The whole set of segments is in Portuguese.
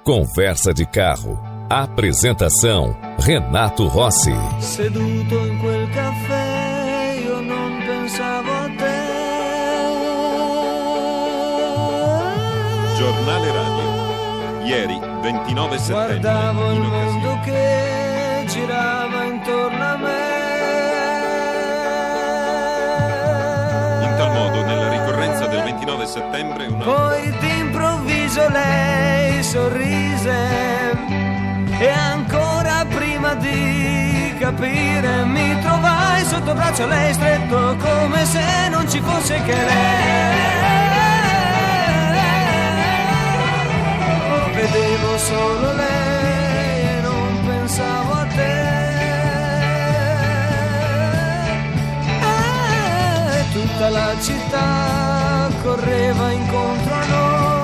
Conversa de Carro. Apresentação: Renato Rossi. Seduto in quel caffè, io non pensavo a te. Giornale Radio. Ieri, 29 settembre. Guardavo il mondo che girava intorno a me. In tal modo, nella ricorrenza del 29 settembre, Poi d'improvviso lei sorrise e ancora prima di capire mi trovai sotto braccio lei stretto come se non ci fosse che lei. Vedevo solo lei e non pensavo a te. Tutta la città correva incontro a noi.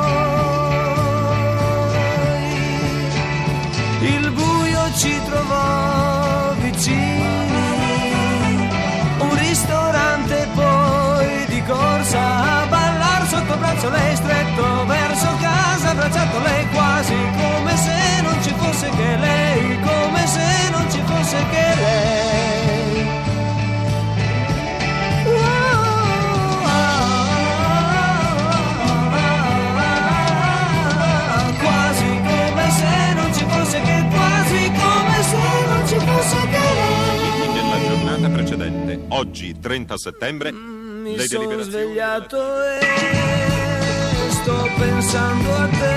Il buio ci trovò vicini, un ristorante poi di corsa a ballar sotto braccio lei stretto verso casa, abbracciato lei quasi come se non ci fosse che lei, come se non ci fosse che lei. nella giornata precedente, oggi 30 settembre, mi le sono deliberazioni svegliato e sto pensando a te.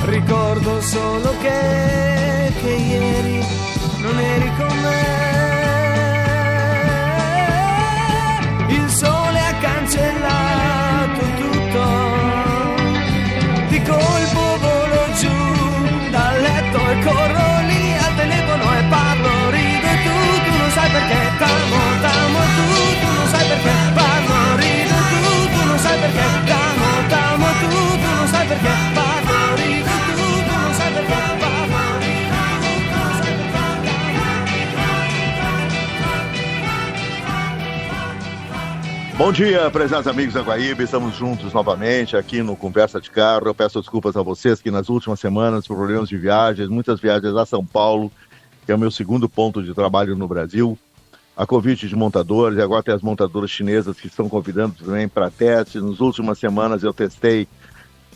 Ricordo solo che ieri non eri con me. Il sole ha cancellato tutto, di colpo volo giù dal letto e corro lì al telefono e parlo, rido e tu non sai perché t'amo, tu non sai perché parlo, rido e tu non sai perché t'amo, tu non sai perché parlo, rido e tu non sai perché parlo, rido e tu non sai perché Bom dia, prezados amigos da Guaíba, estamos juntos novamente aqui no Conversa de Carro. Eu peço desculpas a vocês que nas últimas semanas, por problemas de viagens, muitas viagens a São Paulo, que é o meu segundo ponto de trabalho no Brasil, a convite de montadores, e agora tem as montadoras chinesas que estão convidando também para testes. Nas últimas semanas eu testei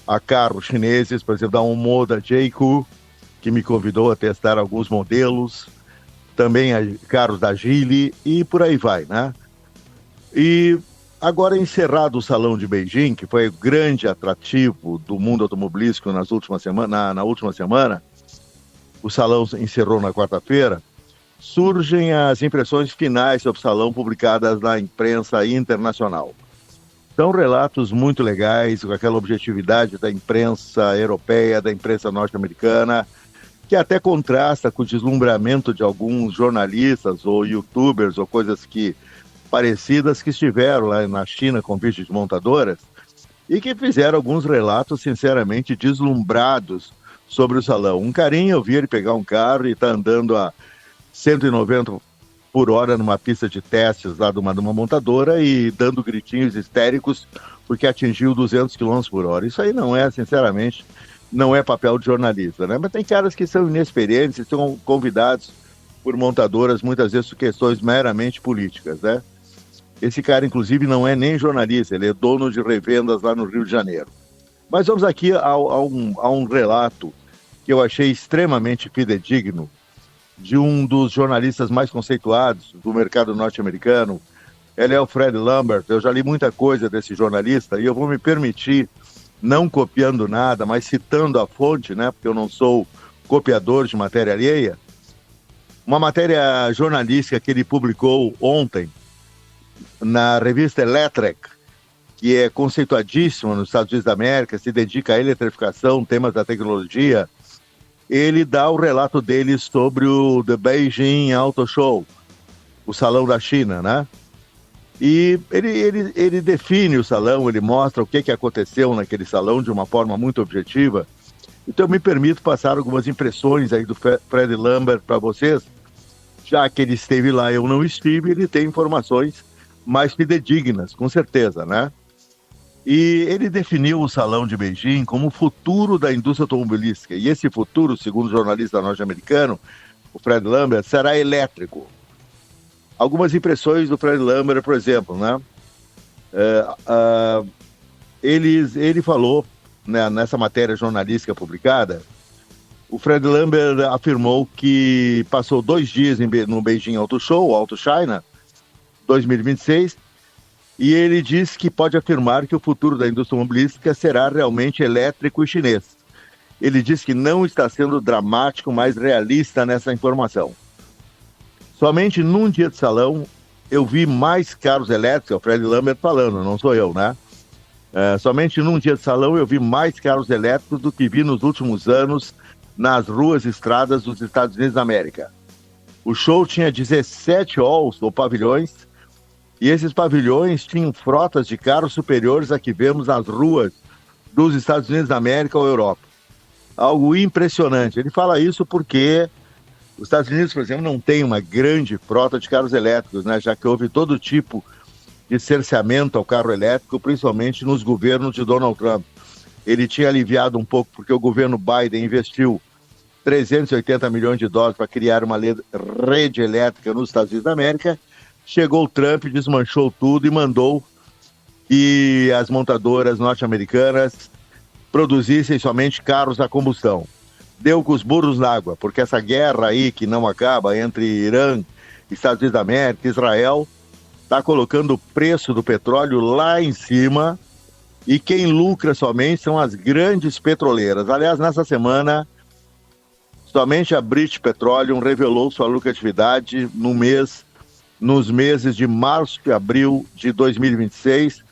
a carros chineses, por exemplo, da Onmo, da Jayco, que me convidou a testar alguns modelos, também a carros da Geely e por aí vai, né? E agora encerrado o Salão de Beijing, que foi o grande atrativo do mundo automobilístico na última semana, o salão encerrou na quarta-feira, surgem as impressões finais sobre o salão publicadas na imprensa internacional. São relatos muito legais, com aquela objetividade da imprensa europeia, da imprensa norte-americana, que até contrasta com o deslumbramento de alguns jornalistas ou youtubers ou coisas parecidas que estiveram lá na China com vídeos de montadoras e que fizeram alguns relatos sinceramente deslumbrados sobre o salão. Um carinha, eu vi ele pegar um carro e está andando a 190 por hora numa pista de testes lá de uma montadora e dando gritinhos histéricos porque atingiu 200 km por hora. Isso aí não é, sinceramente, não é papel de jornalista, né? Mas tem caras que são inexperientes e são convidados por montadoras, muitas vezes por questões meramente políticas, né? Esse cara, inclusive, não é nem jornalista, ele é dono de revendas lá no Rio de Janeiro. Mas vamos aqui a um relato que eu achei extremamente fidedigno de um dos jornalistas mais conceituados do mercado norte-americano. Ele é o Fred Lambert. Eu já li muita coisa desse jornalista e eu vou me permitir, não copiando nada, mas citando a fonte, né, porque eu não sou copiador de matéria alheia, uma matéria jornalística que ele publicou ontem na revista Electrek, que é conceituadíssima nos Estados Unidos da América, se dedica à eletrificação, temas da tecnologia. Ele dá o relato dele sobre o The Beijing Auto Show, o salão da China, né? E ele define o salão, ele mostra o que aconteceu naquele salão de uma forma muito objetiva. Então eu me permito passar algumas impressões aí do Fred Lambert para vocês, já que ele esteve lá, eu não estive, ele tem informações mais fidedignas, com certeza, né? E ele definiu o Salão de Beijing como o futuro da indústria automobilística. E esse futuro, segundo o jornalista norte-americano, o Fred Lambert, será elétrico. Algumas impressões do Fred Lambert, por exemplo, né? Ele falou, né, nessa matéria jornalística publicada, o Fred Lambert afirmou que passou 2 dias no Beijing Auto Show, Auto China, 2026, e ele diz que pode afirmar que o futuro da indústria automobilística será realmente elétrico e chinês. Ele diz que não está sendo dramático, mas realista nessa informação. Somente num dia de salão eu vi mais carros elétricos, é o Fred Lambert falando, não sou eu, né? Somente num dia de salão eu vi mais carros elétricos do que vi nos últimos anos nas ruas e estradas dos Estados Unidos da América. O show tinha 17 halls ou pavilhões, e esses pavilhões tinham frotas de carros superiores a que vemos nas ruas dos Estados Unidos da América ou Europa. Algo impressionante. Ele fala isso porque os Estados Unidos, por exemplo, não tem uma grande frota de carros elétricos, né? Já que houve todo tipo de cerceamento ao carro elétrico, principalmente nos governos de Donald Trump. Ele tinha aliviado um pouco porque o governo Biden investiu 380 milhões de dólares para criar uma rede elétrica nos Estados Unidos da América. Chegou o Trump, desmanchou tudo e mandou que as montadoras norte-americanas produzissem somente carros a combustão. Deu com os burros na água, porque essa guerra aí que não acaba entre Irã, Estados Unidos da América e Israel está colocando o preço do petróleo lá em cima, e quem lucra somente são as grandes petroleiras. Aliás, nessa semana, somente a British Petroleum revelou sua lucratividade nos meses de março e abril de 2026.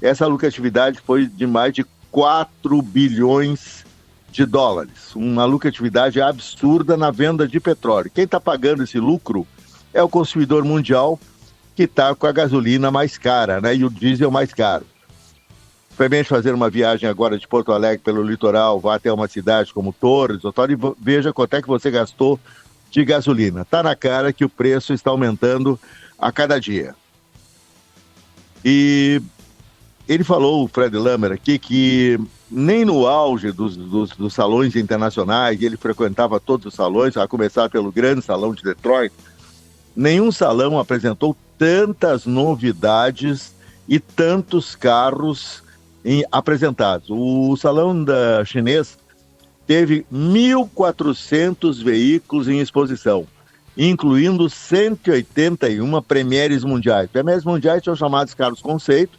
Essa lucratividade foi de mais de 4 bilhões de dólares. Uma lucratividade absurda na venda de petróleo. Quem está pagando esse lucro é o consumidor mundial, que está com a gasolina mais cara, né? E o diesel mais caro. Experimente fazer uma viagem agora de Porto Alegre pelo litoral, vá até uma cidade como Torres, e veja quanto é que você gastou de gasolina. Está na cara que o preço está aumentando a cada dia. E ele falou, o Fred Lambert aqui, que nem no auge dos salões internacionais, ele frequentava todos os salões, a começar pelo grande salão de Detroit, nenhum salão apresentou tantas novidades e tantos carros apresentados. O salão chinês teve 1.400 veículos em exposição, incluindo 181 Premieres mundiais. Premieres mundiais são chamados carros conceito,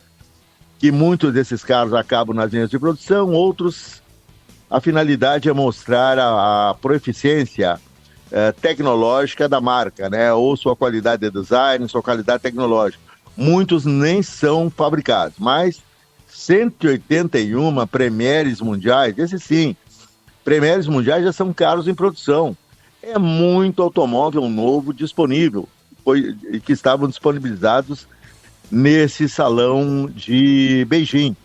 que muitos desses carros acabam nas linhas de produção, outros, a finalidade é mostrar a proeficiência tecnológica da marca, né? Ou sua qualidade de design, sua qualidade tecnológica. Muitos nem são fabricados, mas 181 Premieres mundiais, esses sim, Premieres mundiais já são carros em produção. É muito automóvel novo disponível, que estavam disponibilizados nesse salão de Beijing.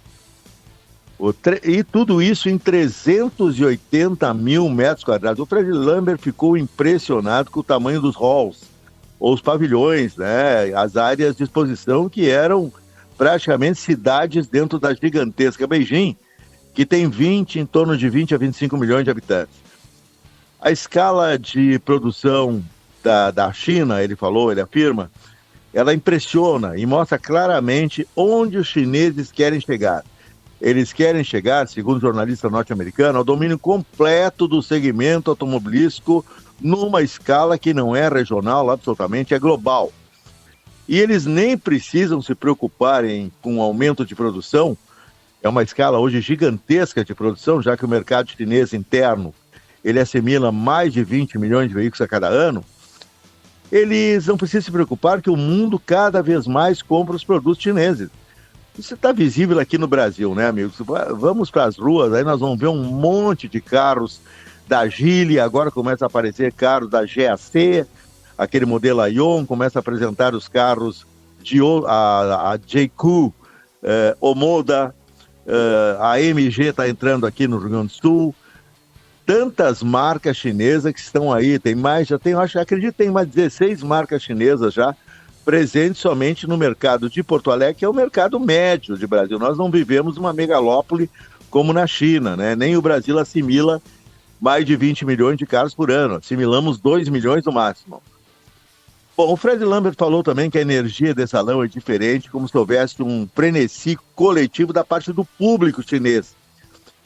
E tudo isso em 380 mil metros quadrados. O Fred Lambert ficou impressionado com o tamanho dos halls, ou os pavilhões, né? As áreas de exposição que eram praticamente cidades dentro da gigantesca Beijing, que tem em torno de 20 a 25 milhões de habitantes. A escala de produção da China, ele afirma, ela impressiona e mostra claramente onde os chineses querem chegar. Eles querem chegar, segundo o jornalista norte-americano, ao domínio completo do segmento automobilístico numa escala que não é regional, absolutamente, é global. E eles nem precisam se preocupar com o aumento de produção. É uma escala hoje gigantesca de produção, já que o mercado chinês interno ele assimila mais de 20 milhões de veículos a cada ano. Eles não precisam se preocupar que o mundo cada vez mais compra os produtos chineses. Isso está visível aqui no Brasil, né, amigos? Vamos para as ruas, aí nós vamos ver um monte de carros da Geely, agora começa a aparecer carros da GAC, aquele modelo Aion, começa a apresentar os carros a JQ, Omoda, a MG está entrando aqui no Rio Grande do Sul. Tantas marcas chinesas que estão aí, acredito que tem mais 16 marcas chinesas já presente somente no mercado de Porto Alegre, que é o mercado médio de Brasil. Nós não vivemos uma megalópole como na China, né? Nem o Brasil assimila mais de 20 milhões de carros por ano, assimilamos 2 milhões no máximo. Bom, o Fred Lambert falou também que a energia desse salão é diferente, como se houvesse um frenesi coletivo da parte do público chinês.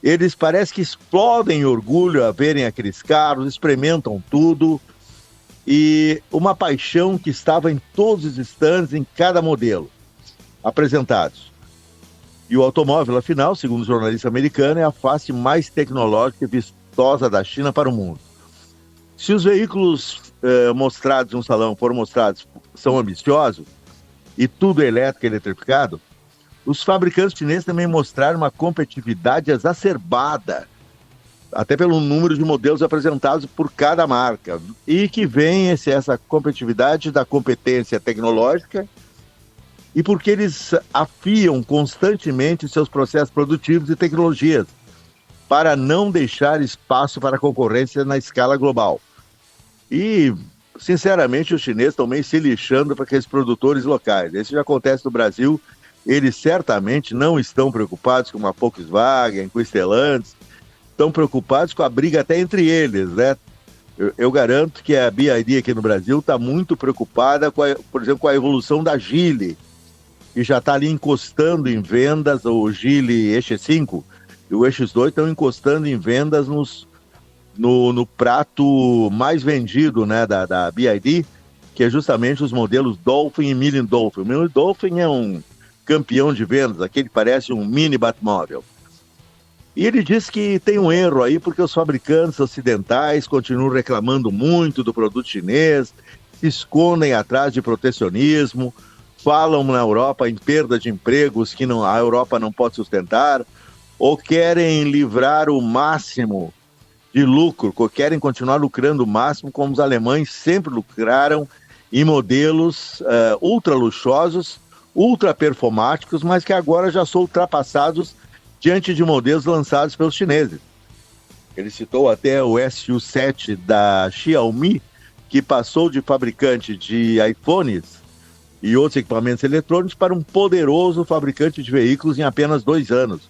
Eles parece que explodem em orgulho a verem aqueles carros, experimentam tudo, e uma paixão que estava em todos os stands, em cada modelo apresentados. E o automóvel, afinal, segundo o jornalista americano, é a face mais tecnológica e vistosa da China para o mundo. Se os veículos mostrados no salão foram mostrados, são ambiciosos, e tudo é elétrico e eletrificado, os fabricantes chineses também mostraram uma competitividade exacerbada, até pelo número de modelos apresentados por cada marca, e que vem essa competitividade da competência tecnológica e porque eles afiam constantemente seus processos produtivos e tecnologias para não deixar espaço para concorrência na escala global. E, sinceramente, os chineses estão meio se lixando para aqueles produtores locais. Isso já acontece no Brasil. Eles certamente não estão preocupados com uma Volkswagen, com Stellantis, estão preocupados com a briga até entre eles, né? Eu garanto que a BYD aqui no Brasil está muito preocupada, por exemplo, com a evolução da Geely, que já está ali encostando em vendas, o Geely EX5 e o EX2 estão encostando em vendas no prato mais vendido, né, da BYD, que é justamente os modelos Dolphin e Mini Dolphin. O Mini Dolphin é um campeão de vendas, aquele que parece um mini Batmóvel. E ele diz que tem um erro aí, porque os fabricantes ocidentais continuam reclamando muito do produto chinês, se escondem atrás de protecionismo, falam na Europa em perda de empregos que a Europa não pode sustentar, ou querem livrar o máximo de lucro, ou querem continuar lucrando o máximo, como os alemães sempre lucraram em modelos ultra luxuosos, ultra performáticos, mas que agora já são ultrapassados diante de modelos lançados pelos chineses. Ele citou até o SU7 da Xiaomi, que passou de fabricante de iPhones e outros equipamentos eletrônicos para um poderoso fabricante de veículos em apenas 2 anos.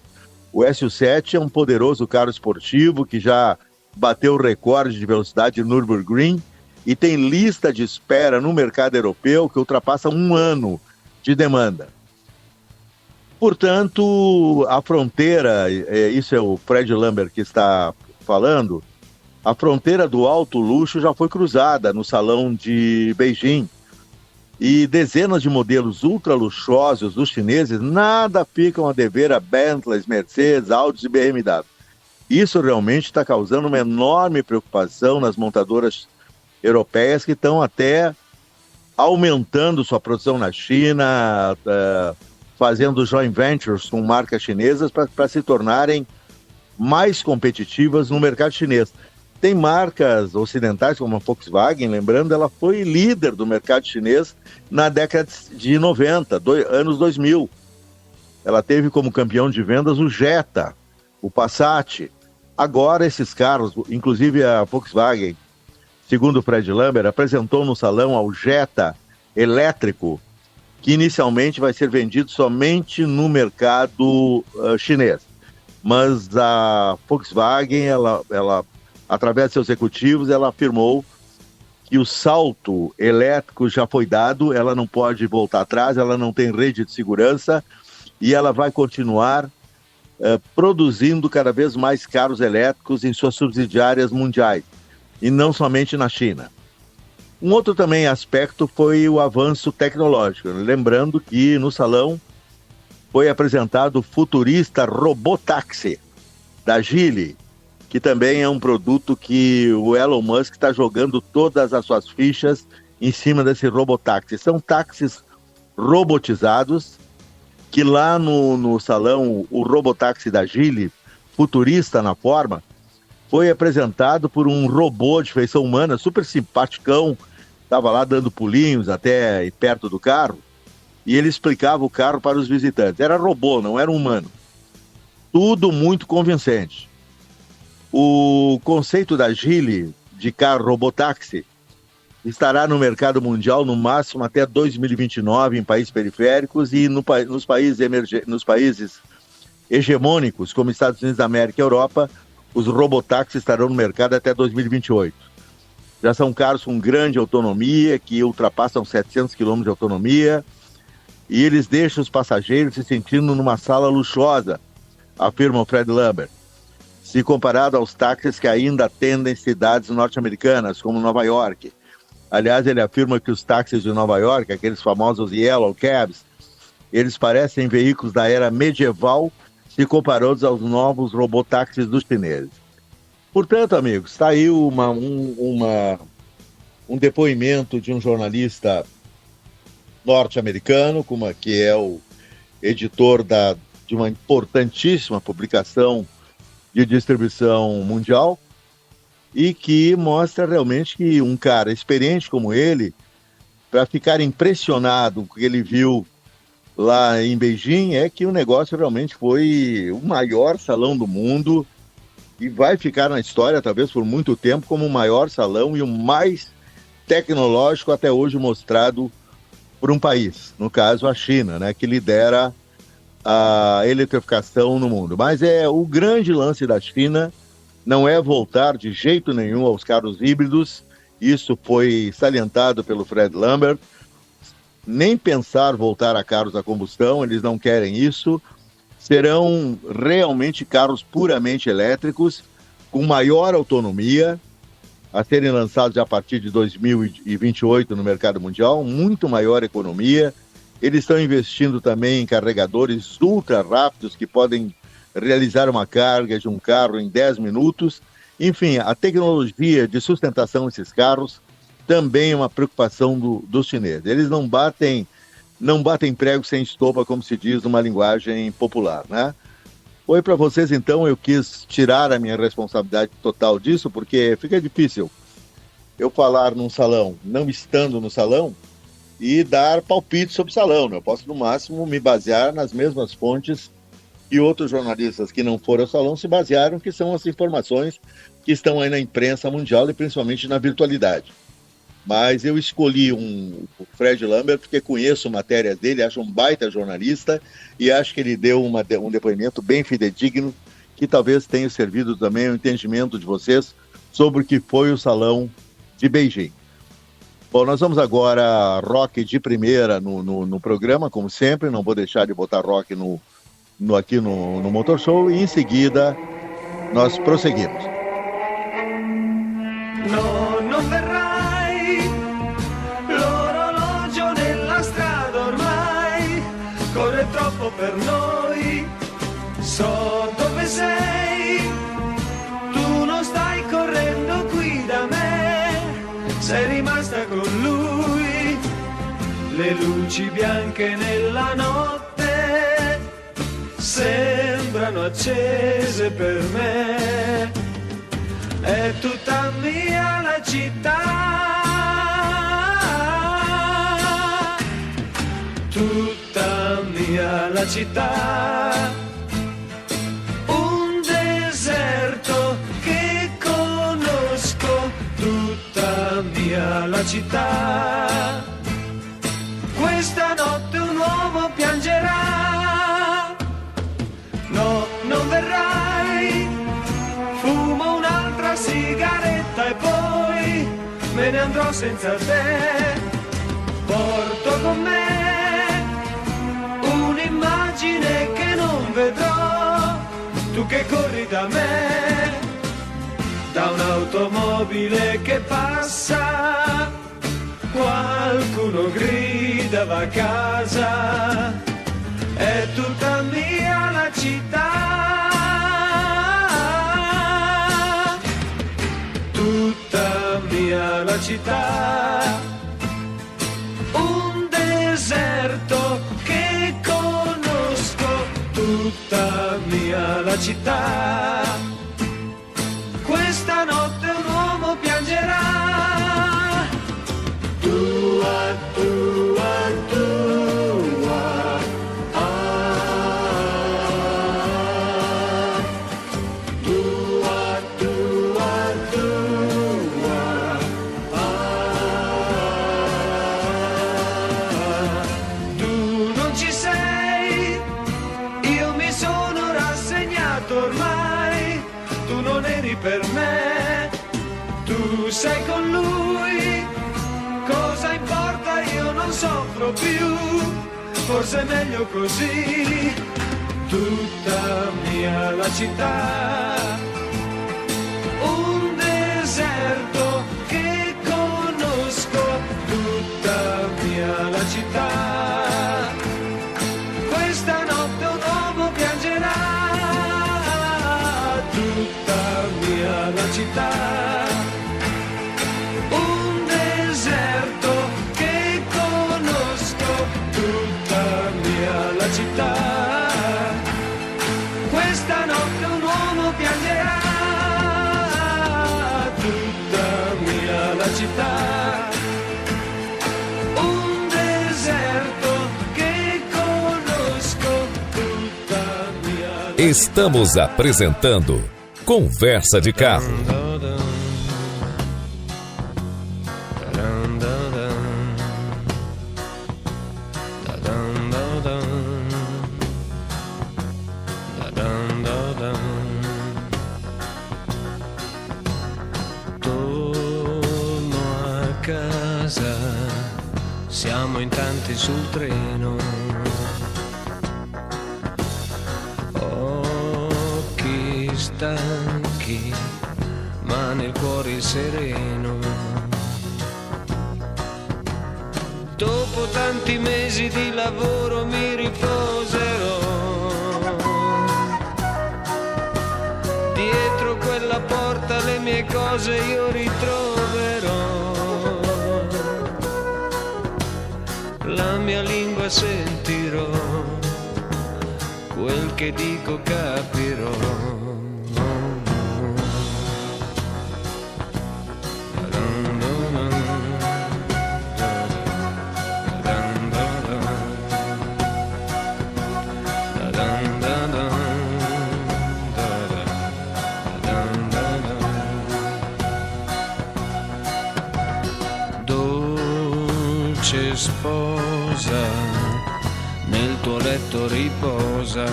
O SU7 é um poderoso carro esportivo que já bateu o recorde de velocidade de Nürburgring e tem lista de espera no mercado europeu que ultrapassa 1 ano de demanda. Portanto, a fronteira, isso é o Fred Lambert que está falando, a fronteira do alto luxo já foi cruzada no salão de Beijing. E dezenas de modelos ultra luxuosos dos chineses nada ficam a dever a Bentleys, Mercedes, Audi e BMW. Isso realmente está causando uma enorme preocupação nas montadoras europeias que estão até aumentando sua produção na China, fazendo joint ventures com marcas chinesas para se tornarem mais competitivas no mercado chinês. Tem marcas ocidentais como a Volkswagen, lembrando, ela foi líder do mercado chinês na década de 90, anos 2000. Ela teve como campeão de vendas o Jetta, o Passat. Agora esses carros, inclusive a Volkswagen, segundo o Fred Lambert, apresentou no salão ao Jetta elétrico, que inicialmente vai ser vendido somente no mercado chinês. Mas a Volkswagen, ela, através de seus executivos, ela afirmou que o salto elétrico já foi dado, ela não pode voltar atrás, ela não tem rede de segurança e ela vai continuar produzindo cada vez mais carros elétricos em suas subsidiárias mundiais, e não somente na China. Um outro também aspecto foi o avanço tecnológico. Lembrando que no salão foi apresentado o futurista robotáxi da Geely, que também é um produto que o Elon Musk está jogando todas as suas fichas em cima desse robotáxi. São táxis robotizados, que lá no salão, o robotáxi da Geely, futurista na forma, foi apresentado por um robô de feição humana, super simpaticão, estava lá dando pulinhos até perto do carro, e ele explicava o carro para os visitantes. Era robô, não era humano. Tudo muito convencente. O conceito da Geely de carro robotáxi estará no mercado mundial no máximo até 2029 em países periféricos e nos países hegemônicos, como Estados Unidos da América e Europa, os robotáxis estarão no mercado até 2028. Já são carros com grande autonomia, que ultrapassam 700 km de autonomia, e eles deixam os passageiros se sentindo numa sala luxuosa, afirma o Fred Lambert. Se comparado aos táxis que ainda atendem cidades norte-americanas, como Nova York. Aliás, ele afirma que os táxis de Nova York, aqueles famosos Yellow Cabs, eles parecem veículos da era medieval se comparados aos novos robotáxis dos chineses. Portanto, amigos, está aí um depoimento de um jornalista norte-americano, que é o editor de uma importantíssima publicação de distribuição mundial, e que mostra realmente que um cara experiente como ele, para ficar impressionado com o que ele viu lá em Beijing, é que o negócio realmente foi o maior salão do mundo e vai ficar na história, talvez por muito tempo, como o maior salão e o mais tecnológico até hoje mostrado por um país, no caso a China, né, que lidera a eletrificação no mundo. Mas o grande lance da China não é voltar de jeito nenhum aos carros híbridos, isso foi salientado pelo Fred Lambert, nem pensar voltar a carros a combustão, eles não querem isso, serão realmente carros puramente elétricos, com maior autonomia, a serem lançados a partir de 2028 no mercado mundial, muito maior economia. Eles estão investindo também em carregadores ultra rápidos que podem realizar uma carga de um carro em 10 minutos. Enfim, a tecnologia de sustentação desses carros também é uma preocupação dos chineses. Eles não batem prego sem estopa, como se diz numa linguagem popular, né? Foi para vocês, então, eu quis tirar a minha responsabilidade total disso, porque fica difícil eu falar num salão, não estando no salão, e dar palpite sobre o salão, né? Eu posso, no máximo, me basear nas mesmas fontes que outros jornalistas que não foram ao salão se basearam, que são as informações que estão aí na imprensa mundial e principalmente na virtualidade. Mas eu escolhi o Fred Lambert porque conheço matéria dele, acho um baita jornalista e acho que ele deu um depoimento bem fidedigno que talvez tenha servido também ao entendimento de vocês sobre o que foi o Salão de Beijing. Bom, nós vamos agora rock de primeira no programa, como sempre, não vou deixar de botar rock aqui no Motor Show e em seguida nós prosseguimos. No, non verrai, l'orologio nella strada ormai corre troppo per noi, so dove sei, tu non stai correndo qui da me, sei rimasta con lui, le luci bianche nella notte sembrano accese per me. È tutta mia la città, tutta mia la città, un deserto che conosco, tutta mia la città, questa notte un uomo piangerà, no, non verrai, fumo un'altra sigaretta e poi me ne andrò senza te. Porto con me un'immagine che non vedrò, tu che corri da me, da un'automobile che passa, qualcuno grida va a casa, è tutta mia la città. Tutta mia la città, un deserto che conosco, tutta mia la città, questa notte un uomo piangerà, tua, tua, tua, tua, tua, tua. passato ormai, tu non eri per me, tu sei con lui, cosa importa, io non soffro più, forse è meglio così, tutta mia la città, un deserto che conosco, tutta mia la città, questa notte un uomo piangerà, tutta mia la città, un deserto che conosco, tutta mia la città, questa notte un uomo piangerà, tutta mia la città, un deserto che conosco, tutta mia la città. Estamos apresentando Conversa de Carro. Torno a casa, siamo in tanti sul treno, occhi stanchi, ma nel cuore sereno. Dopo tanti mesi di lavoro mi riposerò dietro quella porta, le mie cose io ritroverò, la mia lingua sentirò, quel che dico capirò. Dolce sposa, nel tuo letto riposa,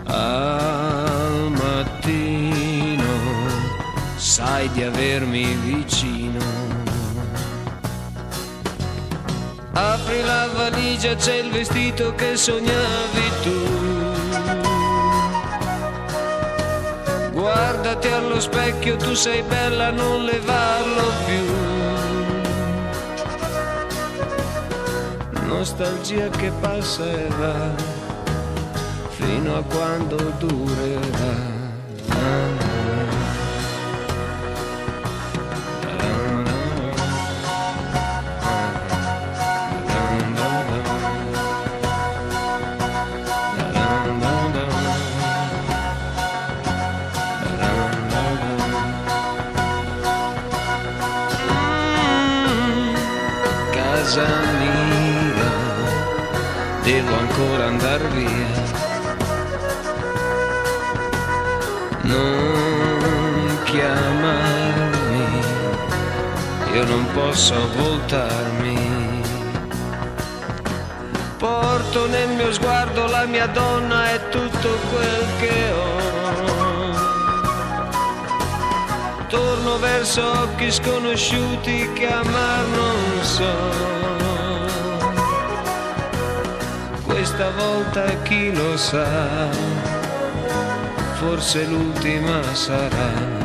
al mattino sai di avermi vicino, apri la valigia, c'è il vestito che sognavi tu, guardati allo specchio, tu sei bella, non levarlo più, nostalgia che passa e va, fino a quando durerà. Casa mia, devo ancora andar via, non chiamarmi, io non posso voltarmi, porto nel mio sguardo la mia donna e tutto quel che ho, torno verso occhi sconosciuti che amar non so, questa volta chi lo sa, forse l'ultima sarà.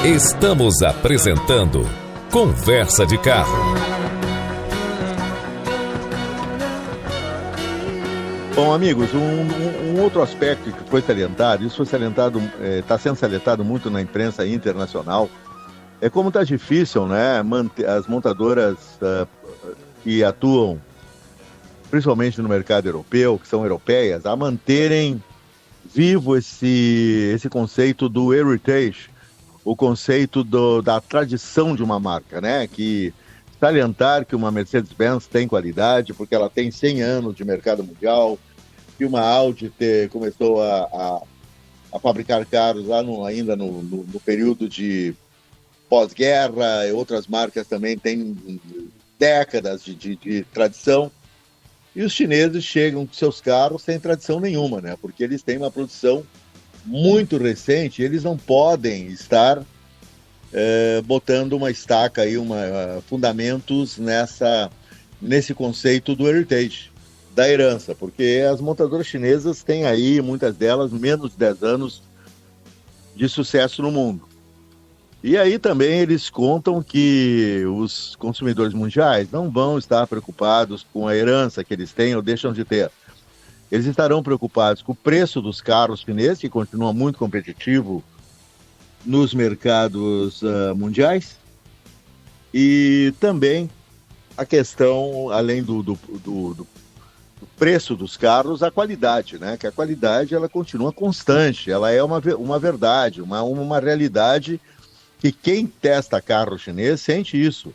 Estamos apresentando Conversa de Carro. Bom, amigos, um outro aspecto que foi salientado, isso foi salientado, está sendo salientado muito na imprensa internacional, é como está difícil, né, as montadoras que atuam, principalmente no mercado europeu, que são europeias, a manterem vivo esse conceito do heritage, o conceito da tradição de uma marca, né, que salientar que uma Mercedes-Benz tem qualidade, porque ela tem 100 anos de mercado mundial, que uma Audi começou a fabricar carros lá ainda no período de pós-guerra, e outras marcas também têm décadas de tradição. E os chineses chegam com seus carros sem tradição nenhuma, né? Porque eles têm uma produção muito recente, eles não podem estar botando uma estaca aí, fundamentos nesse conceito do heritage, da herança, porque as montadoras chinesas têm aí, muitas delas, menos de 10 anos de sucesso no mundo. E aí também eles contam que os consumidores mundiais não vão estar preocupados com a herança que eles têm ou deixam de ter. Eles estarão preocupados com o preço dos carros chineses, que continua muito competitivo nos mercados mundiais, e também a questão, além do preço dos carros, a qualidade, né? Que a qualidade ela continua constante, ela é uma verdade, uma realidade que quem testa carro chinês sente isso.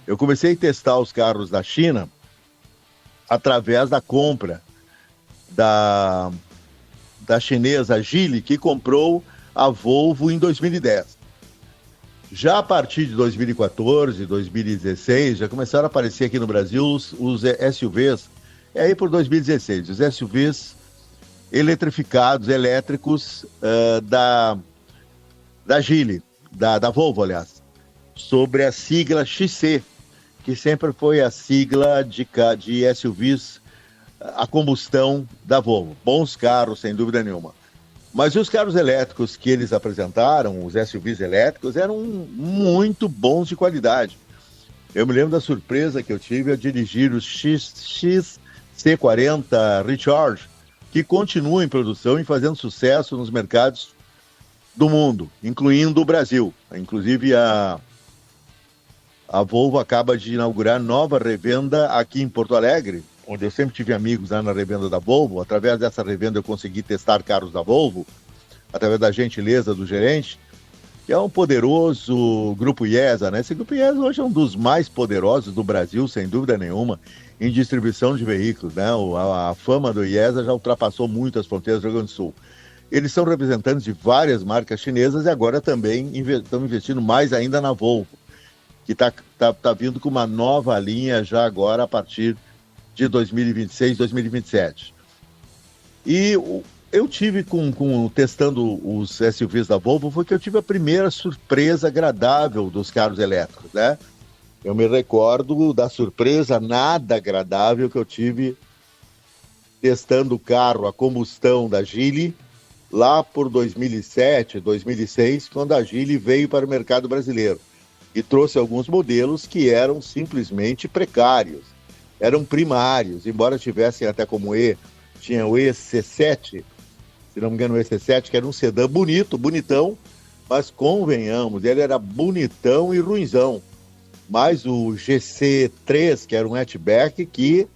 Eu comecei a testar os carros da China através da compra da chinesa Geely, que comprou a Volvo em 2010. Já a partir de 2014, 2016, já começaram a aparecer aqui no Brasil os SUVs, aí por 2016, os SUVs eletrificados, elétricos da Geely, da Volvo, aliás, sobre a sigla XC, que sempre foi a sigla de SUVs a combustão da Volvo. Bons carros, sem dúvida nenhuma. Mas os carros elétricos que eles apresentaram, os SUVs elétricos, eram muito bons de qualidade. Eu me lembro da surpresa que eu tive ao dirigir o XC40 Recharge, que continua em produção e fazendo sucesso nos mercados do mundo, incluindo o Brasil. Inclusive a Volvo acaba de inaugurar nova revenda aqui em Porto Alegre, onde eu sempre tive amigos lá na revenda da Volvo. Através dessa revenda eu consegui testar carros da Volvo, através da gentileza do gerente, que é um poderoso grupo IESA, né? Esse grupo IESA hoje é um dos mais poderosos do Brasil, sem dúvida nenhuma, em distribuição de veículos, né? A fama do IESA já ultrapassou muito as fronteiras do Rio Grande do Sul. Eles são representantes de várias marcas chinesas e agora também estão investindo mais ainda na Volvo, que está vindo com uma nova linha já agora a partir de 2026, 2027. E eu tive testando os SUVs da Volvo, foi que eu tive a primeira surpresa agradável dos carros elétricos, né? Eu me recordo da surpresa nada agradável que eu tive testando o carro a combustão da Geely, lá por 2007, 2006, quando a Geely veio para o mercado brasileiro e trouxe alguns modelos que eram simplesmente precários, eram primários, embora tivessem até como tinha o EC7, se não me engano o EC7, que era um sedã bonitão, mas convenhamos, ele era bonitão e ruinzão. Mas o GC3, que era um hatchback, que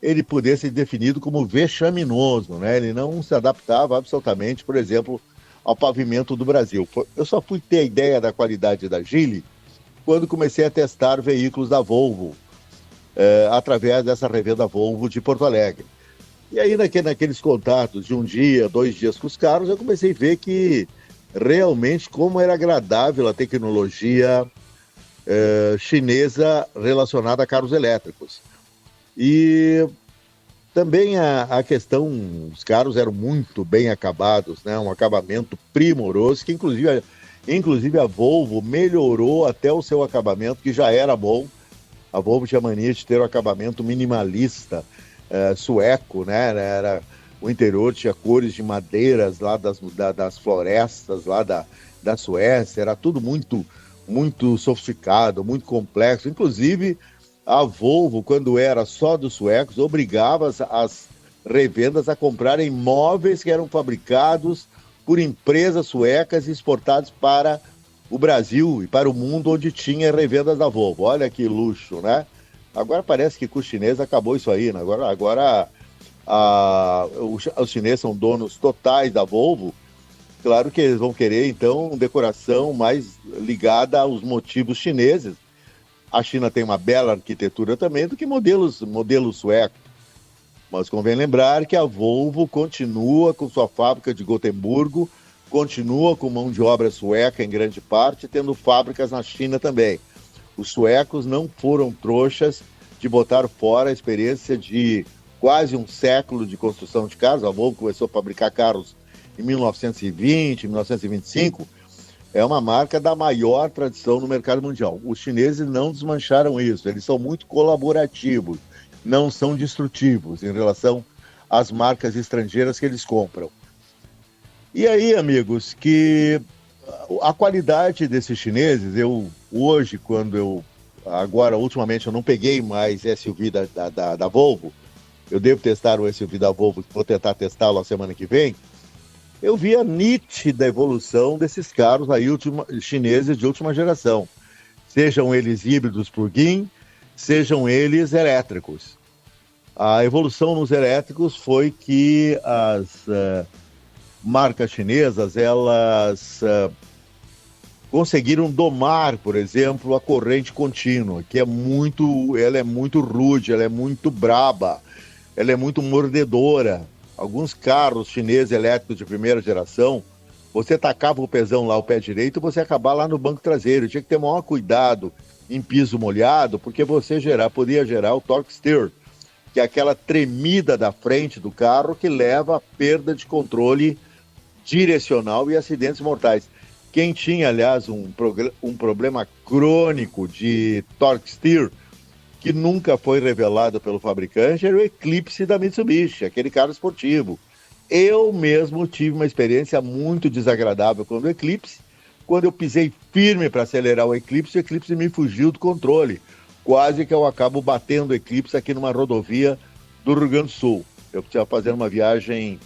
ele podia ser definido como vexaminoso, né? Ele não se adaptava absolutamente, por exemplo, ao pavimento do Brasil. Eu só fui ter a ideia da qualidade da Geely quando comecei a testar veículos da Volvo, através dessa revenda Volvo de Porto Alegre. E aí, naqueles contatos de um dia, 2 dias com os carros, eu comecei a ver que realmente como era agradável a tecnologia chinesa relacionada a carros elétricos. E também a questão, os carros eram muito bem acabados, né? Um acabamento primoroso, que inclusive a Volvo melhorou até o seu acabamento, que já era bom. A Volvo tinha mania de ter um acabamento minimalista, sueco, né? O interior tinha cores de madeiras lá das florestas lá da Suécia, era tudo muito, muito sofisticado, muito complexo. Inclusive, a Volvo, quando era só dos suecos, obrigava as revendas a comprarem móveis que eram fabricados por empresas suecas e exportados para o Brasil e para o mundo, onde tinha revendas da Volvo. Olha que luxo, né? Agora parece que com os chineses acabou isso aí, né? Agora os chineses são donos totais da Volvo. Claro que eles vão querer, então, decoração mais ligada aos motivos chineses. A China tem uma bela arquitetura também do que modelos suecos. Mas convém lembrar que a Volvo continua com sua fábrica de Gotemburgo, continua com mão de obra sueca em grande parte, tendo fábricas na China também. Os suecos não foram trouxas de botar fora a experiência de quase um século de construção de carros. A Volvo começou a fabricar carros em 1920, 1925. É uma marca da maior tradição no mercado mundial. Os chineses não desmancharam isso, eles são muito colaborativos, não são destrutivos em relação às marcas estrangeiras que eles compram. E aí, amigos, que a qualidade desses chineses, hoje, agora, ultimamente, eu não peguei mais SUV da Volvo, eu devo testar o SUV da Volvo, vou tentar testá-lo a semana que vem. Eu vi a nítida evolução desses carros aí, chineses de última geração. Sejam eles híbridos plug-in, sejam eles elétricos. A evolução nos elétricos foi que as marcas chinesas, elas conseguiram domar, por exemplo, a corrente contínua, que ela é muito rude, ela é muito braba, ela é muito mordedora. Alguns carros chineses elétricos de primeira geração, você tacava o pezão lá, o pé direito, você acabava lá no banco traseiro. Tinha que ter maior cuidado em piso molhado, porque você podia gerar o torque steer, que é aquela tremida da frente do carro que leva à perda de controle direcional e acidentes mortais. Quem tinha, aliás, um problema crônico de torque steer, que nunca foi revelado pelo fabricante, era o Eclipse da Mitsubishi, aquele carro esportivo. Eu mesmo tive uma experiência muito desagradável com o Eclipse. Quando eu pisei firme para acelerar o Eclipse me fugiu do controle. Quase que eu acabo batendo o Eclipse aqui numa rodovia do Rio Grande do Sul. Eu estava fazendo uma viagem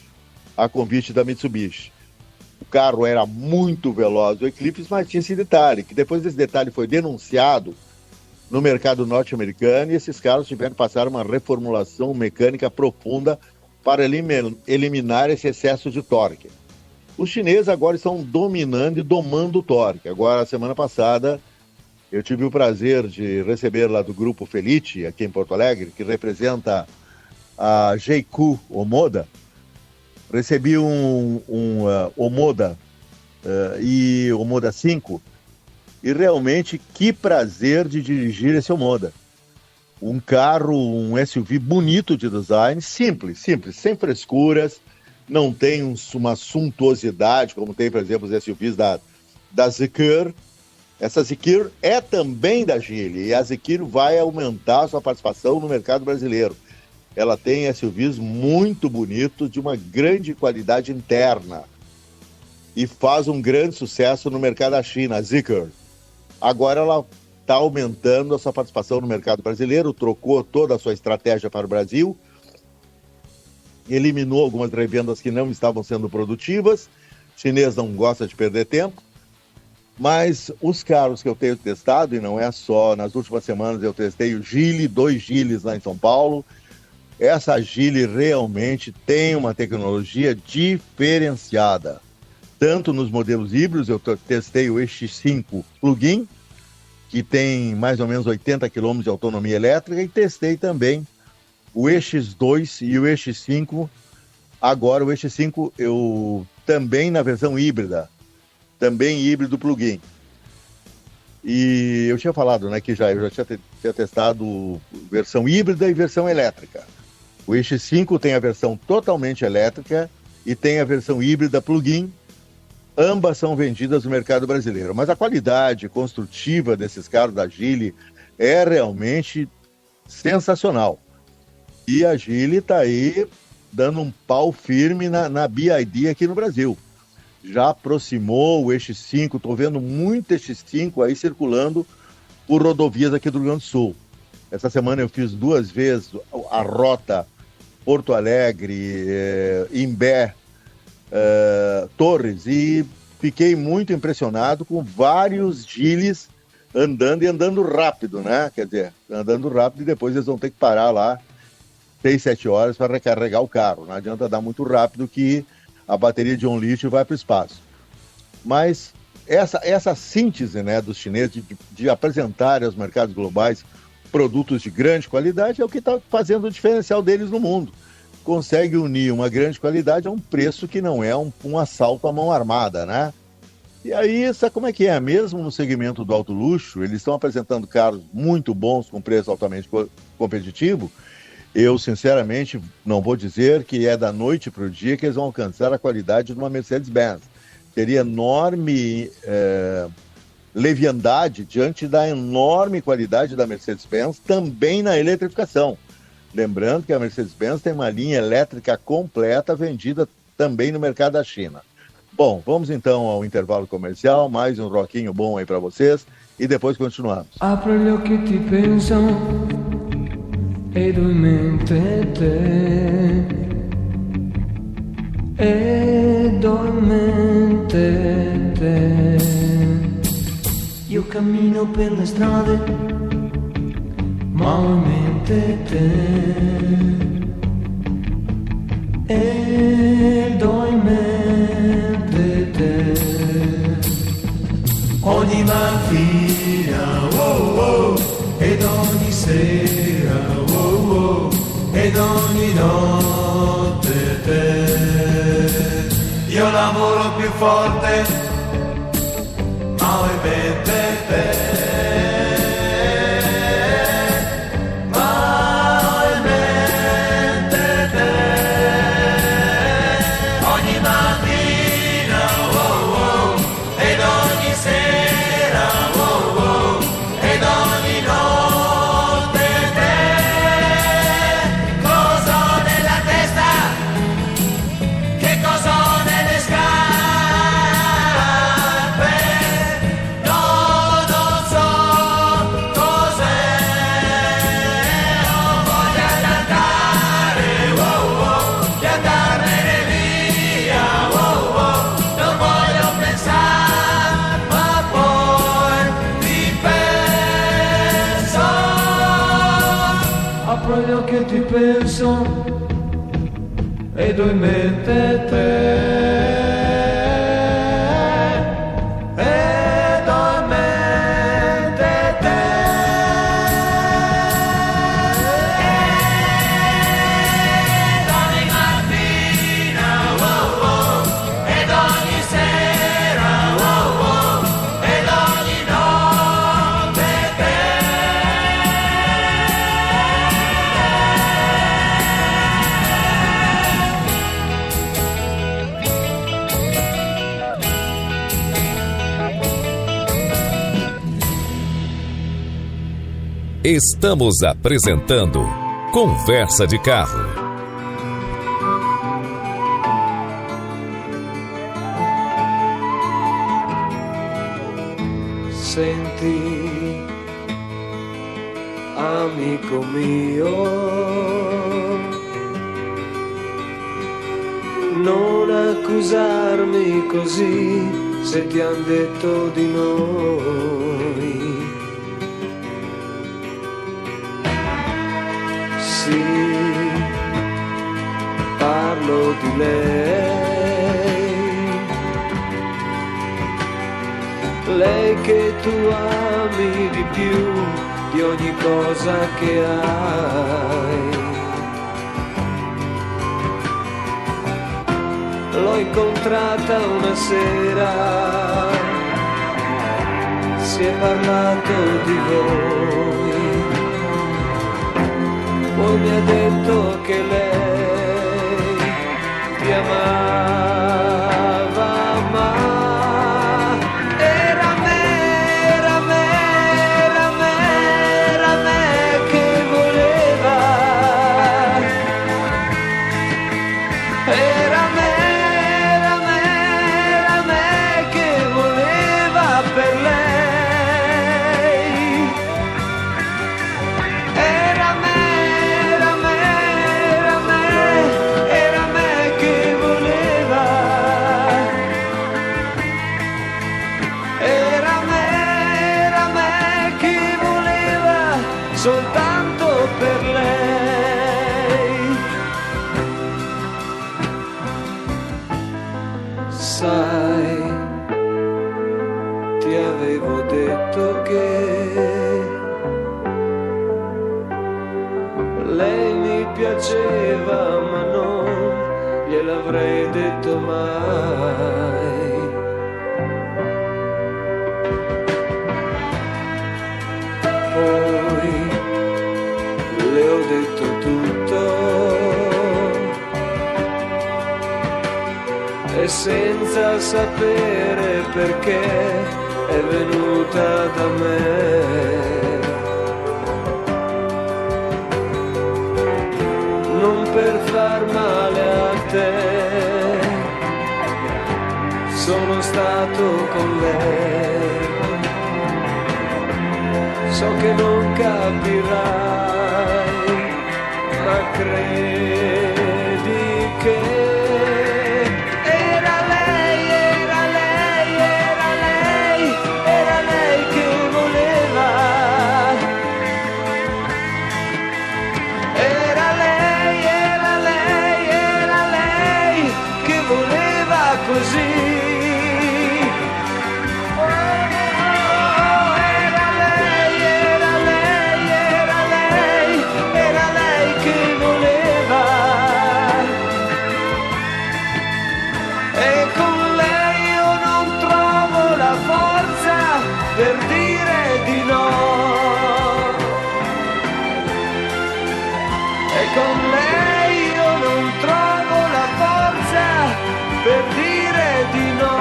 a convite da Mitsubishi. O carro era muito veloz, o Eclipse, mas tinha esse detalhe, que depois desse detalhe foi denunciado no mercado norte-americano, e esses carros tiveram que passar uma reformulação mecânica profunda para eliminar esse excesso de torque. Os chineses agora estão dominando e domando o torque. Agora, semana passada, eu tive o prazer de receber lá do Grupo Felite, aqui em Porto Alegre, que representa a Jeiku Omoda. Recebi um Omoda e Omoda 5, e realmente que prazer de dirigir esse Omoda. Um carro, um SUV bonito de design, simples, sem frescuras, não tem uma suntuosidade, como tem, por exemplo, os SUVs da Zeekr. Essa Zeekr é também da Geely, e a Zeekr vai aumentar a sua participação no mercado brasileiro. Ela tem SUVs muito bonitos, de uma grande qualidade interna, e faz um grande sucesso no mercado da China, a Zeekr. Agora ela está aumentando a sua participação no mercado brasileiro, trocou toda a sua estratégia para o Brasil, eliminou algumas revendas que não estavam sendo produtivas. O chinês não gosta de perder tempo, mas os carros que eu tenho testado, e não é só, nas últimas semanas eu testei o Geely, 2 Geelys lá em São Paulo. Essa Geely realmente tem uma tecnologia diferenciada. Tanto nos modelos híbridos, eu testei o EX5 plug-in, que tem mais ou menos 80 km de autonomia elétrica, e testei também o EX2 e o EX5. Agora o EX5 eu também na versão híbrida, também híbrido plug-in. E eu tinha falado, né, que eu já tinha testado versão híbrida e versão elétrica. O EX5 tem a versão totalmente elétrica e tem a versão híbrida plug-in. Ambas são vendidas no mercado brasileiro, mas a qualidade construtiva desses carros da Geely é realmente sensacional. E a Geely está aí dando um pau firme na BYD aqui no Brasil. Já aproximou o EX5, estou vendo muito EX5 aí circulando por rodovias aqui do Rio Grande do Sul. Essa semana eu fiz 2 vezes a rota Porto Alegre, Imbé, Torres, e fiquei muito impressionado com vários Geelys andando rápido, né? Quer dizer, andando rápido, e depois eles vão ter que parar lá 6, 7 horas para recarregar o carro. Não adianta dar muito rápido que a bateria de 1 lítio vai para o espaço. Mas essa síntese, né, dos chineses de apresentarem aos mercados globais produtos de grande qualidade é o que está fazendo o diferencial deles no mundo. Consegue unir uma grande qualidade a um preço que não é um assalto à mão armada, né? E aí, sabe como é que é? Mesmo no segmento do alto luxo, eles estão apresentando carros muito bons, com preço altamente competitivo. Eu, sinceramente, não vou dizer que é da noite para o dia que eles vão alcançar a qualidade de uma Mercedes-Benz. Teria enorme leviandade diante da enorme qualidade da Mercedes-Benz, também na eletrificação. Lembrando que a Mercedes-Benz tem uma linha elétrica completa vendida também no mercado da China. Bom, vamos então ao intervalo comercial, mais um rockinho bom aí para vocês e depois continuamos. Apro gli occhi e ti penso ed ho in mente te ed ho in mente te. Io cammino per le strade ma ho in mente te ed ho in mente te. Ogni mattina, oh oh, ed ogni sera, oh oh, ed ogni notte te. Io lavoro più forte, ma ho in mente te. Che ti penso ed ho in mente te ed ho in mente te. Ed ogni mattina, oh oh, ed ogni sera, oh oh, ed ogni notte te. Estamos apresentando Conversa de Carro. Senti, amico mio, non accusarmi così se ti han detto di noi. Sì, parlo di lei che tu ami di più di ogni cosa che hai. L'ho incontrata una sera, si è parlato di voi. Poi mi ha detto che lei ti amava, ma era me che voleva. Era me che voleva per lei. Era me che voleva. Era me che voleva soltanto per lei. Sai, piaceva, ma non gliel'avrei detto mai. Poi le ho detto tutto e senza sapere perché è venuta da me. Non per far male a te, sono stato con lei. So che non capirai, ma credi che era lei che voleva. Era lei che voleva così. Per dire di no, e con lei io non trovo la forza per dire di no,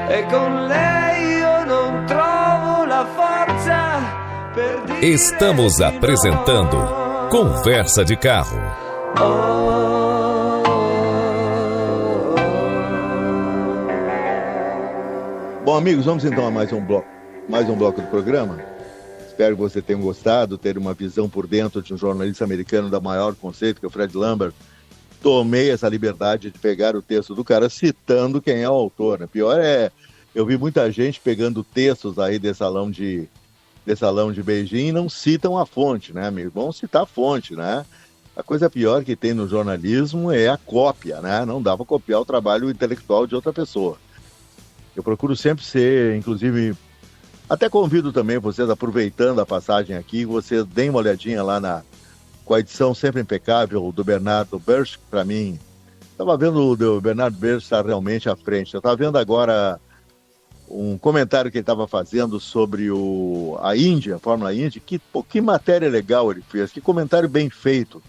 e con lei io non trovo la forza per dire. Estamos apresentando Conversa de Carro. Bom, amigos, vamos então a mais um bloco do programa. Espero que você tenha gostado, ter uma visão por dentro de um jornalista americano da maior conceito, que é o Fred Lambert. Tomei essa liberdade de pegar o texto do cara citando quem é o autor, né? Pior é, eu vi muita gente pegando textos aí desse salão de Beijing e não citam a fonte, né, amigo? Vamos citar a fonte, né? A coisa pior que tem no jornalismo é a cópia, né? Não dá para copiar o trabalho intelectual de outra pessoa. Eu procuro sempre ser, inclusive, até convido também vocês, aproveitando a passagem aqui, vocês deem uma olhadinha lá com a edição sempre impecável do Bernardo Bersch, para mim. Estava vendo o Bernardo Bersch estar realmente à frente. Eu estava vendo agora um comentário que ele estava fazendo sobre a Índia, a Fórmula Indy. Que matéria legal ele fez, que comentário bem feito.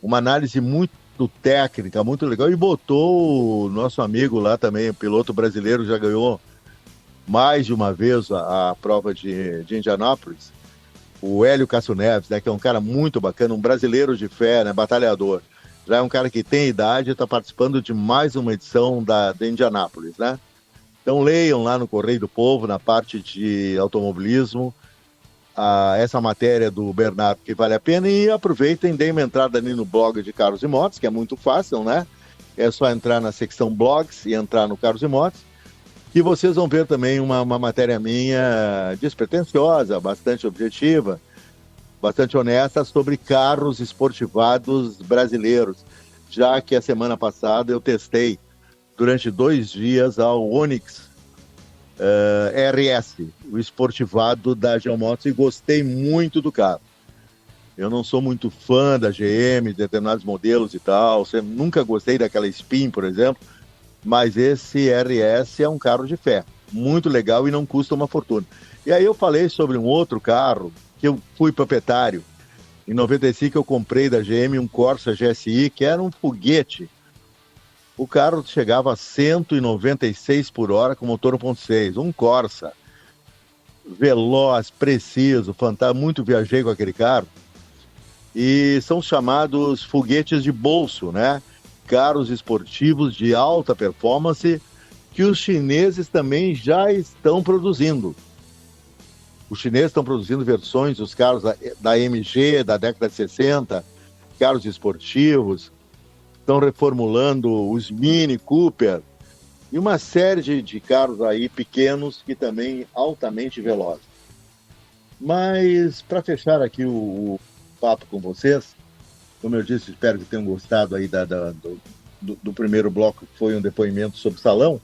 Uma análise muito técnica, muito legal, e botou o nosso amigo lá também, o piloto brasileiro, já ganhou mais de uma vez a prova de Indianápolis, o Hélio Castro Neves, né, que é um cara muito bacana, um brasileiro de fé, né, batalhador, já é um cara que tem idade e está participando de mais uma edição de Indianápolis, né? Então leiam lá no Correio do Povo, na parte de automobilismo, essa matéria do Bernardo, que vale a pena, e aproveitem, deem uma entrada ali no blog de Carros e Motos, que é muito fácil, né? É só entrar na secção blogs e entrar no Carros e Motos, que vocês vão ver também uma matéria minha despretensiosa, bastante objetiva, bastante honesta, sobre carros esportivados brasileiros, já que a semana passada eu testei durante 2 dias ao Onix RS, o esportivado da Geomotos, e gostei muito do carro. Eu não sou muito fã da GM, de determinados modelos e tal, nunca gostei daquela Spin, por exemplo, mas esse RS é um carro de fé, muito legal e não custa uma fortuna. E aí eu falei sobre um outro carro, que eu fui proprietário. Em 95 eu comprei da GM um Corsa GSI, que era um foguete. O carro chegava a 196 por hora com motor 1.6, um Corsa. Veloz, preciso, fantástico, muito viajei com aquele carro. E são chamados foguetes de bolso, né? Carros esportivos de alta performance que os chineses também já estão produzindo. Os chineses estão produzindo versões dos carros da MG, da década de 60, carros esportivos, estão reformulando os Mini Cooper e uma série de carros aí pequenos que também altamente velozes. Mas, para fechar aqui o papo com vocês, como eu disse, espero que tenham gostado aí do primeiro bloco, que foi um depoimento sobre salão,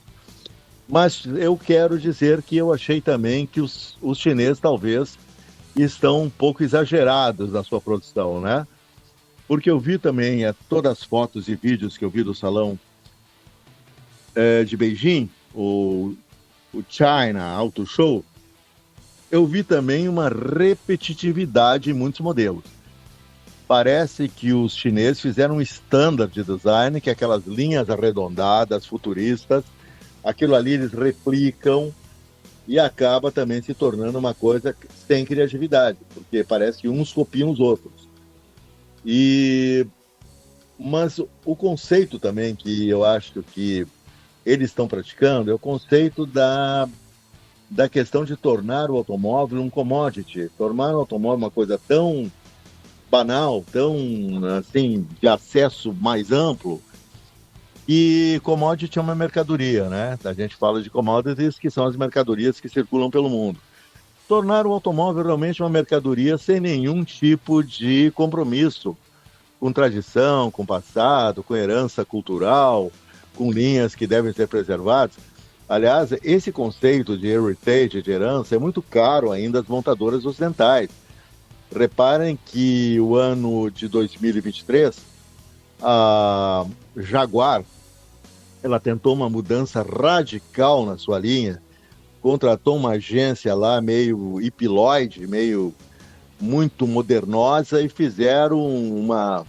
mas eu quero dizer que eu achei também que os chineses talvez estão um pouco exagerados na sua produção, né? Porque eu vi também todas as fotos e vídeos que eu vi do salão de Beijing, o China Auto Show, eu vi também uma repetitividade em muitos modelos. Parece que os chineses fizeram um standard de design, que é aquelas linhas arredondadas, futuristas, aquilo ali eles replicam e acaba também se tornando uma coisa sem criatividade, porque parece que uns copiam os outros. Mas o conceito também que eu acho que eles estão praticando é o conceito da questão de tornar o automóvel um commodity, tornar o automóvel uma coisa tão banal, tão assim, de acesso mais amplo, e commodity é uma mercadoria, né? A gente fala de commodities, que são as mercadorias que circulam pelo mundo. Tornar o automóvel realmente uma mercadoria sem nenhum tipo de compromisso com tradição, com passado, com herança cultural, com linhas que devem ser preservadas. Aliás, esse conceito de heritage, de herança, é muito caro ainda às montadoras ocidentais. Reparem que o ano de 2023, a Jaguar, ela tentou uma mudança radical na sua linha, contratou uma agência lá meio hipiloide, meio muito modernosa, e fizeram uma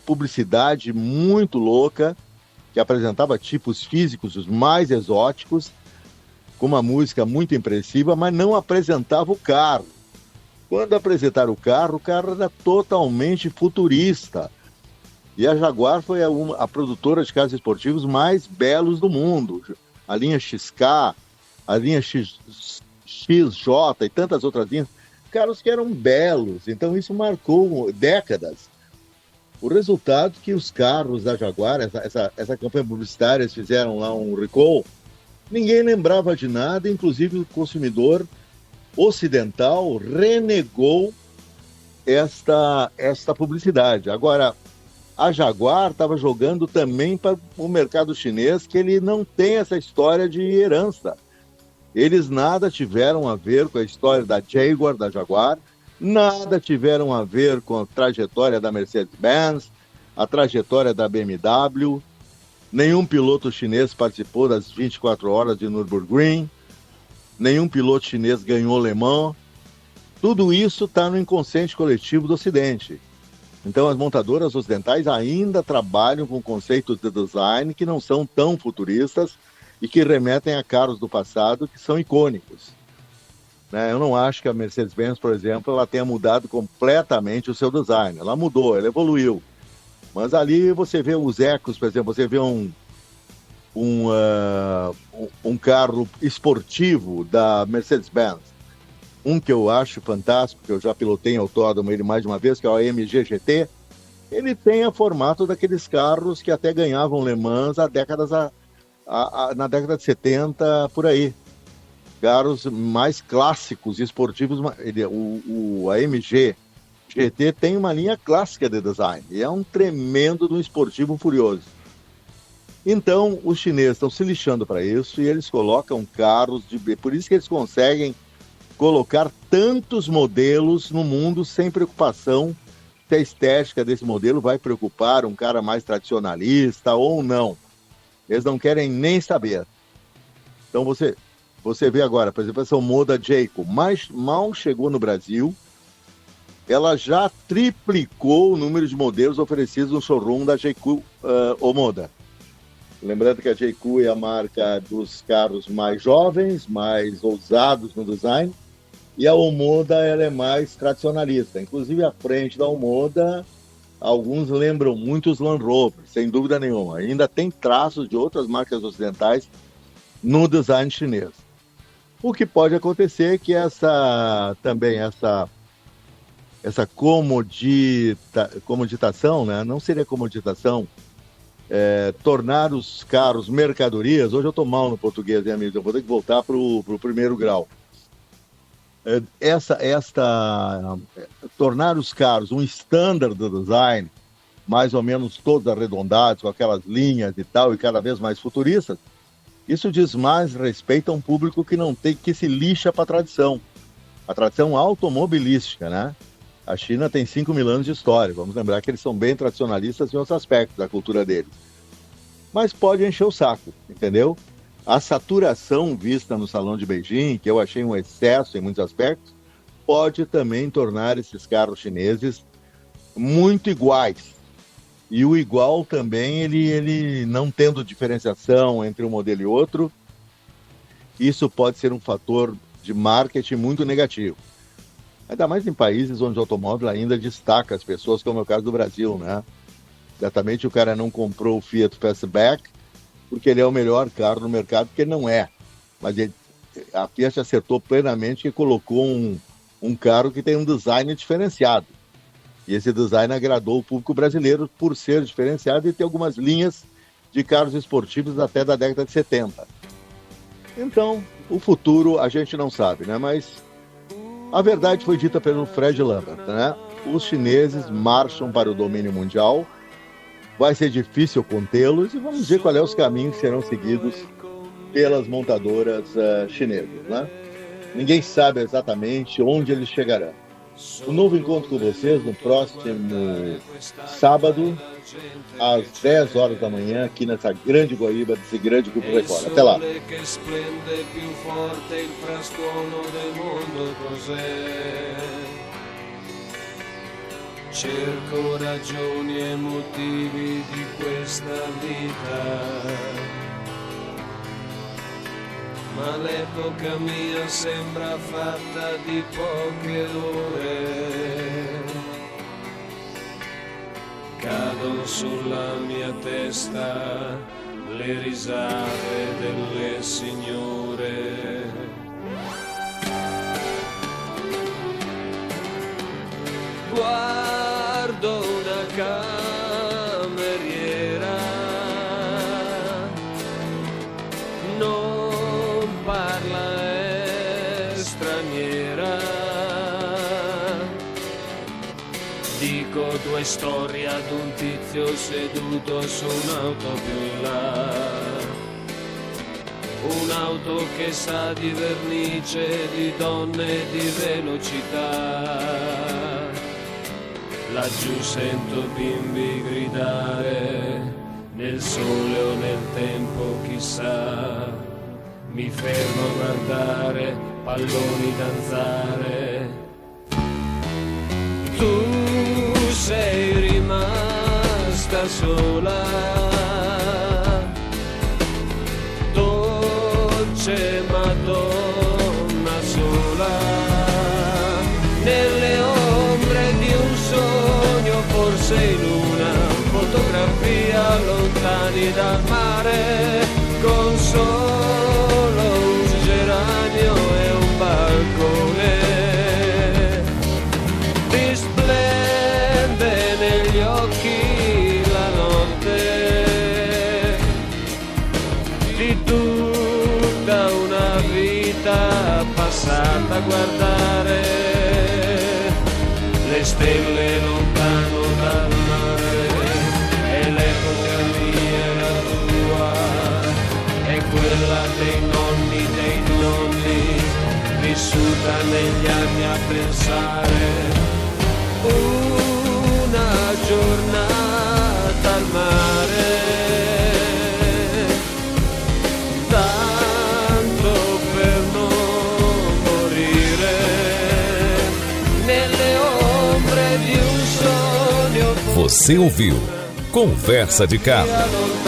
publicidade muito louca, que apresentava tipos físicos os mais exóticos, com uma música muito impressiva, mas não apresentava o carro. Quando apresentaram o carro era totalmente futurista. E a Jaguar foi a produtora de carros esportivos mais belos do mundo. A linha XK, a linha XJ e tantas outras linhas, carros que eram belos. Então isso marcou décadas. O resultado que os carros da Jaguar, essa campanha publicitária, eles fizeram lá um recall, ninguém lembrava de nada, inclusive o consumidor ocidental renegou esta publicidade. Agora, a Jaguar estava jogando também para o mercado chinês, que ele não tem essa história de herança. Eles nada tiveram a ver com a história da Jaguar, da Jaguar, nada tiveram a ver com a trajetória da Mercedes-Benz, a trajetória da BMW. Nenhum piloto chinês participou das 24 horas de Nürburgring, nenhum piloto chinês ganhou Le Mans. Tudo isso está no inconsciente coletivo do Ocidente. Então as montadoras ocidentais ainda trabalham com conceitos de design que não são tão futuristas e que remetem a carros do passado que são icônicos. Eu não acho que a Mercedes-Benz, por exemplo, ela tenha mudado completamente o seu design. Ela mudou, ela evoluiu. Mas ali você vê os ecos, por exemplo, você vê um carro esportivo da Mercedes-Benz. Um que eu acho fantástico, que eu já pilotei em autódromo ele mais de uma vez, que é o AMG GT. Ele tem o formato daqueles carros que até ganhavam Le Mans na década de 70, por aí. Carros mais clássicos, esportivos. O AMG GT tem uma linha clássica de design e é um tremendo de um esportivo furioso. Então, os chineses estão se lixando para isso e eles colocam carros por isso que eles conseguem colocar tantos modelos no mundo sem preocupação se a estética desse modelo vai preocupar um cara mais tradicionalista ou não. Eles não querem nem saber. Então, você vê agora, por exemplo, essa Omoda Jayco, mas mal chegou no Brasil, ela já triplicou o número de modelos oferecidos no showroom da Jayco Omoda. Lembrando que a Jayco é a marca dos carros mais jovens, mais ousados no design, e a Omoda ela é mais tradicionalista. Inclusive, a frente da Omoda, alguns lembram muito os Land Rover, sem dúvida nenhuma. Ainda tem traços de outras marcas ocidentais no design chinês. O que pode acontecer é que essa comoditação, né? Não seria comoditação, tornar os carros mercadorias. Hoje eu estou mal no português, hein, amigos? Eu vou ter que voltar para o primeiro grau. Tornar os carros um standard do design, mais ou menos todos arredondados, com aquelas linhas e tal, e cada vez mais futuristas, isso diz mais respeito a um público que não tem, que se lixa para a tradição. a tradição automobilística, né? A China tem 5.000 anos de história. Vamos lembrar que eles são bem tradicionalistas em outros aspectos da cultura deles. Mas pode encher o saco, entendeu? A saturação vista no Salão de Beijing, que eu achei um excesso em muitos aspectos, pode também tornar esses carros chineses muito iguais. E o igual também, ele não tendo diferenciação entre um modelo e outro, isso pode ser um fator de marketing muito negativo. Ainda mais em países onde o automóvel ainda destaca as pessoas, como é o caso do Brasil, né? Exatamente, o cara não comprou o Fiat Fastback porque ele é o melhor carro no mercado, porque ele não é. Mas a Fiat acertou plenamente e colocou um carro que tem um design diferenciado. E esse design agradou o público brasileiro por ser diferenciado e ter algumas linhas de carros esportivos até da década de 70. Então, o futuro a gente não sabe, né? Mas a verdade foi dita pelo Fred Lambert, né? Os chineses marcham para o domínio mundial, vai ser difícil contê-los e vamos ver qual é os caminhos que serão seguidos pelas montadoras chinesas, né? Ninguém sabe exatamente onde eles chegarão. Um novo encontro com vocês no próximo sábado, às 10 horas da manhã, aqui nessa grande Guaíba, desse grande Grupo Record. Até lá. Cerco ragioni e motivi di questa vita, ma l'epoca mia sembra fatta di poche ore. Cadono sulla mia testa le risate delle signore. Guardo una cameriera, non parla, è straniera. Dico due storie ad un tizio seduto su un'auto più in là. Un'auto che sa di vernice, di donne e di velocità. Laggiù sento bimbi gridare, nel sole o nel tempo chissà. Mi fermo a guardare, palloni danzare. Tu sei rimasta sola, dolce Madonna sola. Nelle ombre di un sogno, forse in una fotografia, lontani dal mare, con solo un geranio e un balcone. Risplende negli occhi la notte di tutta una vita passata a guardare le stelle lontano dal mare. E l'epoca mia e la tua è quella dei nonni, vissuta negli anni a pensare. Una giornata al mare, tanto per non morire. Nelle ombre di un sogno. Você ouviu Conversa de Carro.